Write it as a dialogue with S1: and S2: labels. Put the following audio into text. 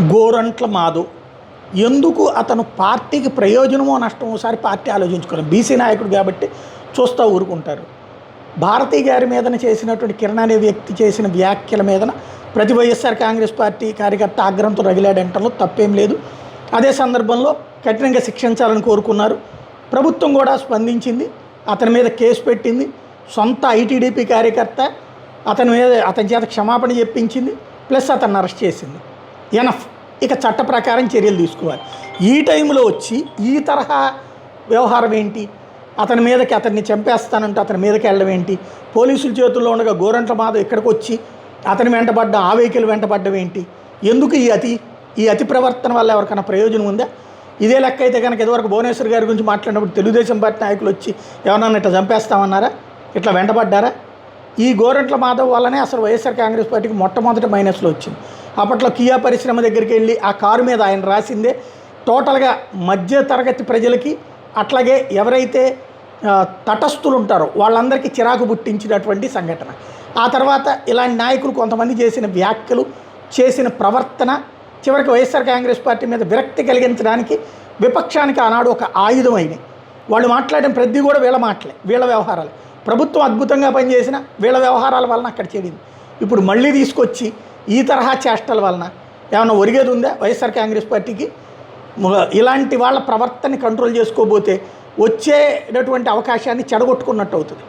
S1: గోరంట్ల మాధవ్ ఎందుకు అతను పార్టీకి ప్రయోజనమో నష్టమో ఒకసారి పార్టీ ఆలోచించుకోవాలి. బీసీ నాయకుడు కాబట్టి చూస్తూ ఊరుకుంటారు. భారతి గారి మీదన చేసినటువంటి కిరణ్ అనే వ్యక్తి చేసిన వ్యాఖ్యల మీదన ప్రతి వైఎస్ఆర్ కాంగ్రెస్ పార్టీ కార్యకర్త ఆగ్రహంతో రగిలాడంటలో తప్పేం లేదు. అదే సందర్భంలో కఠినంగా శిక్షించాలని కోరుకున్నారు. ప్రభుత్వం కూడా స్పందించింది, అతని మీద కేసు పెట్టింది. సొంత ఐటీడీపీ కార్యకర్త అతని చేత క్షమాపణ చెప్పించింది, ప్లస్ అతన్ని అరెస్ట్ చేసింది. ఎనఫ్, ఇక చట్ట ప్రకారం చర్యలు తీసుకోవాలి. ఈ టైంలో వచ్చి ఈ తరహా వ్యవహారం ఏంటి? అతన్ని చంపేస్తానంటే అతని మీదకి వెళ్ళడం ఏంటి? పోలీసుల చేతుల్లో ఉండగా గోరంట్ల మాధవ్ ఇక్కడికి వచ్చి అతని వెంటబడ్డ ఆ వెహికల్ వెంటబడ్డం ఏంటి? ఎందుకు ఈ అతి ప్రవర్తన వల్ల ఎవరికైనా ప్రయోజనం ఉందా? ఇదే లెక్క అయితే కనుక ఇదివరకు భువనేశ్వర్ గారి గురించి మాట్లాడినప్పుడు తెలుగుదేశం పార్టీ నాయకులు వచ్చి ఎవరన్నా ఇట్లా చంపేస్తామన్నారా? ఇట్లా వెంటబడ్డారా? ఈ గోరంట్ల మాధవ్ వల్లనే అసలు వైఎస్ఆర్ కాంగ్రెస్ పార్టీకి మొట్టమొదటి మైనస్లో వచ్చింది. అప్పట్లో కియా పరిశ్రమ దగ్గరికి వెళ్ళి ఆ కారు మీద ఆయన రాసిందే టోటల్గా మధ్య తరగతి ప్రజలకి, అట్లాగే ఎవరైతే తటస్థులు ఉంటారో వాళ్ళందరికీ చిరాకు పుట్టించినటువంటి సంఘటన. ఆ తర్వాత ఇలాంటి నాయకులు కొంతమంది చేసిన వ్యాఖ్యలు, చేసిన ప్రవర్తన చివరికి వైఎస్ఆర్ కాంగ్రెస్ పార్టీ మీద విరక్తి కలిగించడానికి విపక్షానికి ఆనాడు ఒక ఆయుధం అయినాయి. వాళ్ళు మాట్లాడిన ప్రతి కూడా వీళ్ళ మాటలే, వీళ్ళ వ్యవహారాలు. ప్రభుత్వం అద్భుతంగా పనిచేసిన వీళ్ళ వ్యవహారాల వలన అక్కడ చెడింది. ఇప్పుడు మళ్ళీ తీసుకొచ్చి ఈ తరహా చేష్టల వలన ఏమైనా ఒరిగేది ఉందా వైఎస్ఆర్ కాంగ్రెస్ పార్టీకి? ఇలాంటి వాళ్ళ ప్రవర్తనని కంట్రోల్ చేసుకోబోతే వచ్చేటటువంటి అవకాశాన్ని చెడగొట్టుకున్నట్టు అవుతుంది.